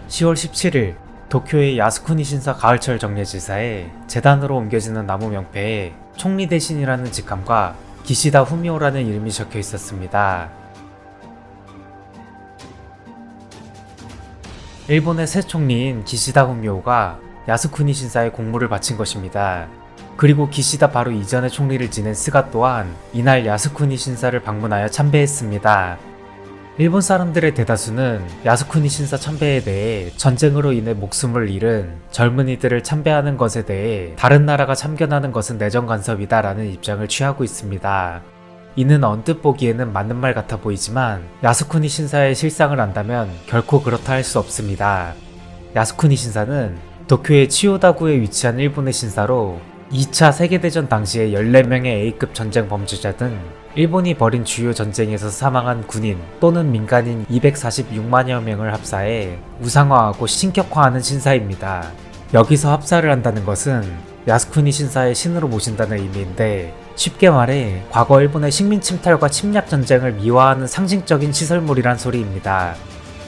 10월 17일 도쿄의 야스쿠니 신사 가을철 정례지사에 재단으로 옮겨지는 나무 명패에 총리 대신이라는 직함과 기시다 후미오라는 이름이 적혀 있었습니다. 일본의 새 총리인 기시다 후미오가 야스쿠니 신사에 공물을 바친 것입니다. 그리고 기시다 바로 이전의 총리를 지낸 스가 또한 이날 야스쿠니 신사를 방문하여 참배했습니다. 일본 사람들의 대다수는 야스쿠니 신사 참배에 대해 전쟁으로 인해 목숨을 잃은 젊은이들을 참배하는 것에 대해 다른 나라가 참견하는 것은 내정 간섭이다 라는 입장을 취하고 있습니다. 이는 언뜻 보기에는 맞는 말 같아 보이지만 야스쿠니 신사의 실상을 안다면 결코 그렇다 할 수 없습니다. 야스쿠니 신사는 도쿄의 치요다구에 위치한 일본의 신사로 2차 세계대전 당시에 14명의 A급 전쟁 범죄자 등 일본이 벌인 주요 전쟁에서 사망한 군인 또는 민간인 246만여 명을 합사해 우상화하고 신격화하는 신사입니다. 여기서 합사를 한다는 것은 야스쿠니 신사의 신으로 모신다는 의미인데, 쉽게 말해 과거 일본의 식민 침탈과 침략 전쟁을 미화하는 상징적인 시설물이란 소리입니다.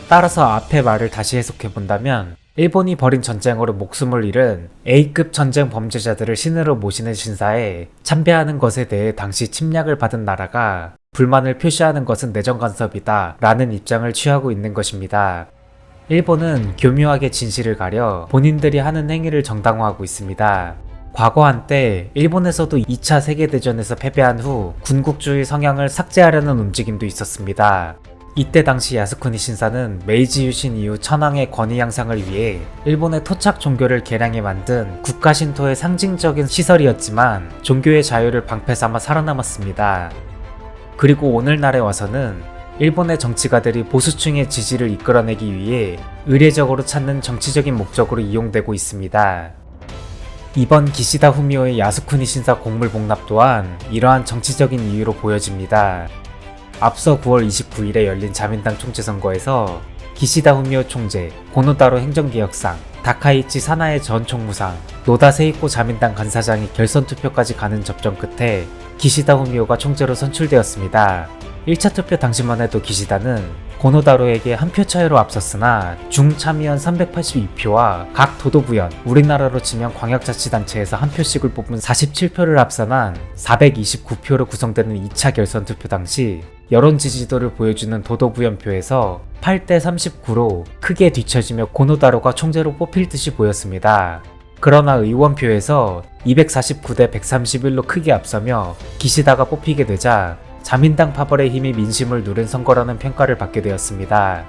따라서 앞의 말을 다시 해석해본다면 일본이 벌인 전쟁으로 목숨을 잃은 A급 전쟁 범죄자들을 신으로 모시는 신사에 참배하는 것에 대해 당시 침략을 받은 나라가 불만을 표시하는 것은 내정 간섭이다 라는 입장을 취하고 있는 것입니다. 일본은 교묘하게 진실을 가려 본인들이 하는 행위를 정당화하고 있습니다. 과거 한때 일본에서도 2차 세계대전에서 패배한 후 군국주의 성향을 삭제하려는 움직임도 있었습니다. 이때 당시 야스쿠니 신사는 메이지 유신 이후 천황의 권위 향상을 위해 일본의 토착 종교를 개량해 만든 국가 신토의 상징적인 시설이었지만 종교의 자유를 방패 삼아 살아남았습니다. 그리고 오늘날에 와서는 일본의 정치가들이 보수층의 지지를 이끌어내기 위해 의례적으로 찾는 정치적인 목적으로 이용되고 있습니다. 이번 기시다 후미오의 야스쿠니 신사 공물 복납 또한 이러한 정치적인 이유로 보여집니다. 앞서 9월 29일에 열린 자민당 총재 선거에서 기시다 후미오 총재, 고노다로 행정개혁상, 다카이치 사나에 전 총무상, 노다 세이코 자민당 간사장이 결선 투표까지 가는 접전 끝에 기시다 후미오가 총재로 선출되었습니다. 1차 투표 당시만 해도 기시다는 고노다로에게 한 표 차이로 앞섰으나 중참의원 382표와 각 도도부연, 우리나라로 치면 광역자치단체에서 한 표씩을 뽑은 47표를 앞서난 429표로 구성되는 2차 결선 투표 당시 여론 지지도를 보여주는 도도부연표에서 8대 39로 크게 뒤처지며 고노다로가 총재로 뽑힐 듯이 보였습니다. 그러나 의원표에서 249대 131로 크게 앞서며 기시다가 뽑히게 되자 자민당 파벌의 힘이 민심을 누른 선거라는 평가를 받게 되었습니다.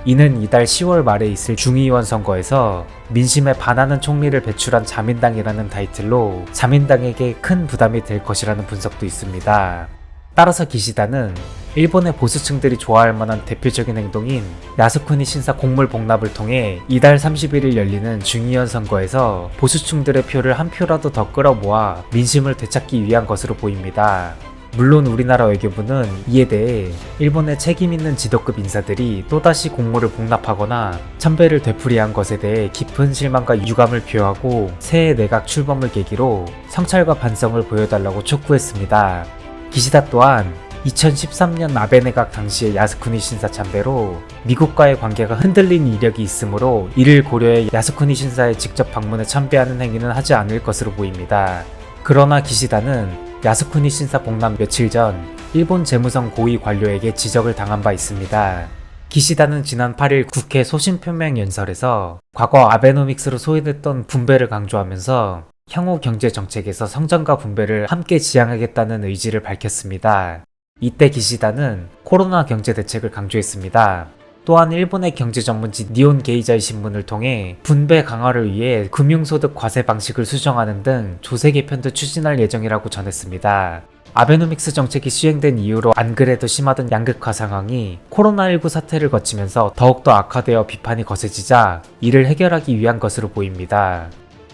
이는 이달 10월 말에 있을 중의원 선거에서 민심에 반하는 총리를 배출한 자민당이라는 타이틀로 자민당에게 큰 부담이 될 것이라는 분석도 있습니다. 따라서 기시다는 일본의 보수층들이 좋아할 만한 대표적인 행동인 야스쿠니 신사 공물 복납을 통해 이달 31일 열리는 중의원 선거에서 보수층들의 표를 한 표라도 더 끌어모아 민심을 되찾기 위한 것으로 보입니다. 물론 우리나라 외교부는 이에 대해 일본의 책임있는 지도급 인사들이 또다시 공물을 복납하거나 참배를 되풀이한 것에 대해 깊은 실망과 유감을 표하고 새해 내각 출범을 계기로 성찰과 반성을 보여달라고 촉구했습니다. 기시다 또한 2013년 아베 내각 당시의 야스쿠니 신사 참배로 미국과의 관계가 흔들린 이력이 있으므로 이를 고려해 야스쿠니 신사에 직접 방문해 참배하는 행위는 하지 않을 것으로 보입니다. 그러나 기시다는 야스쿠니 신사 복남 며칠 전 일본 재무성 고위 관료에게 지적을 당한 바 있습니다. 기시다는 지난 8일 국회 소신표명 연설에서 과거 아베노믹스로 소외됐던 분배를 강조하면서 향후 경제정책에서 성장과 분배를 함께 지향하겠다는 의지를 밝혔습니다. 이때 기시다는 코로나 경제대책을 강조했습니다. 또한 일본의 경제 전문지 니온 게이자이 신문을 통해 분배 강화를 위해 금융소득 과세 방식을 수정하는 등 조세 개편도 추진할 예정이라고 전했습니다. 아베노믹스 정책이 시행된 이후로 안 그래도 심하던 양극화 상황이 코로나19 사태를 거치면서 더욱더 악화되어 비판이 거세지자 이를 해결하기 위한 것으로 보입니다.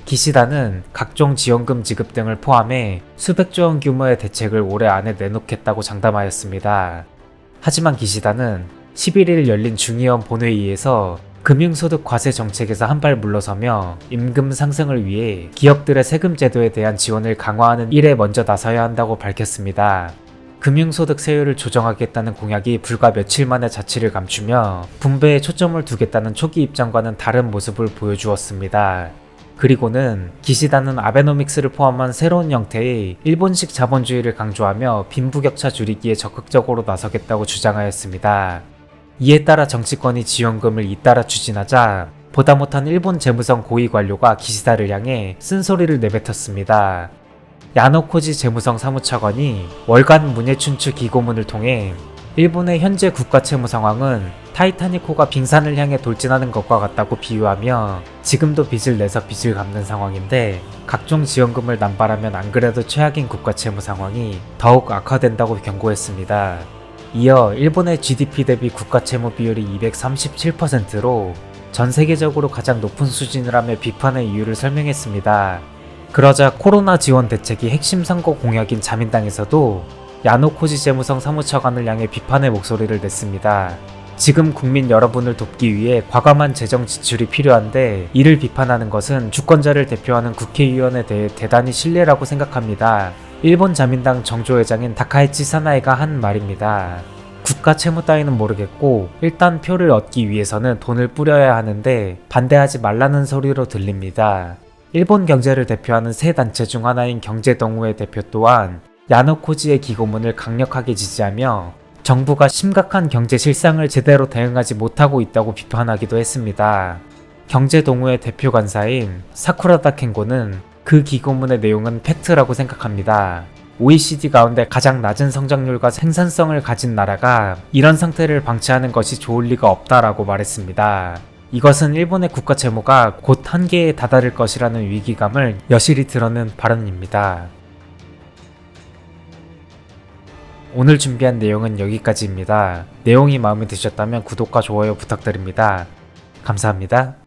기시다는 각종 지원금 지급 등을 포함해 수백조 원 규모의 대책을 올해 안에 내놓겠다고 장담하였습니다. 하지만 기시다는 11일 열린 중의원 본회의에서 금융소득 과세 정책에서 한 발 물러서며 임금 상승을 위해 기업들의 세금 제도에 대한 지원을 강화하는 일에 먼저 나서야 한다고 밝혔습니다. 금융소득 세율을 조정하겠다는 공약이 불과 며칠 만에 자취를 감추며 분배에 초점을 두겠다는 초기 입장과는 다른 모습을 보여주었습니다. 그리고는 기시다는 아베노믹스를 포함한 새로운 형태의 일본식 자본주의를 강조하며 빈부격차 줄이기에 적극적으로 나서겠다고 주장하였습니다. 이에 따라 정치권이 지원금을 잇따라 추진하자 보다 못한 일본 재무성 고위 관료가 기시다를 향해 쓴소리를 내뱉었습니다. 야노코지 재무성 사무처관이 월간 문예춘추 기고문을 통해 일본의 현재 국가 채무 상황은 타이타닉호가 빙산을 향해 돌진하는 것과 같다고 비유하며 지금도 빚을 내서 빚을 갚는 상황인데 각종 지원금을 남발하면 안 그래도 최악인 국가 채무 상황이 더욱 악화된다고 경고했습니다. 이어 일본의 GDP 대비 국가 채무 비율이 237%로 전 세계적으로 가장 높은 수준이라며 비판의 이유를 설명했습니다. 그러자 코로나 지원 대책이 핵심 선거 공약인 자민당에서도 야노코지 재무성 사무처관을 향해 비판의 목소리를 냈습니다. 지금 국민 여러분을 돕기 위해 과감한 재정 지출이 필요한데 이를 비판하는 것은 주권자를 대표하는 국회의원에 대해 대단히 실례라고 생각합니다. 일본 자민당 정조회장인 다카이치 사나이가 한 말입니다. 국가 채무 따위는 모르겠고 일단 표를 얻기 위해서는 돈을 뿌려야 하는데 반대하지 말라는 소리로 들립니다. 일본 경제를 대표하는 세 단체 중 하나인 경제동우회 대표 또한 야노코지의 기고문을 강력하게 지지하며 정부가 심각한 경제 실상을 제대로 대응하지 못하고 있다고 비판하기도 했습니다. 경제동우회 대표 간사인 사쿠라다 켄고는 그 기고문의 내용은 팩트라고 생각합니다. OECD 가운데 가장 낮은 성장률과 생산성을 가진 나라가 이런 상태를 방치하는 것이 좋을 리가 없다라고 말했습니다. 이것은 일본의 국가 채무가 곧 한계에 다다를 것이라는 위기감을 여실히 드러낸 발언입니다. 오늘 준비한 내용은 여기까지입니다. 내용이 마음에 드셨다면 구독과 좋아요 부탁드립니다. 감사합니다.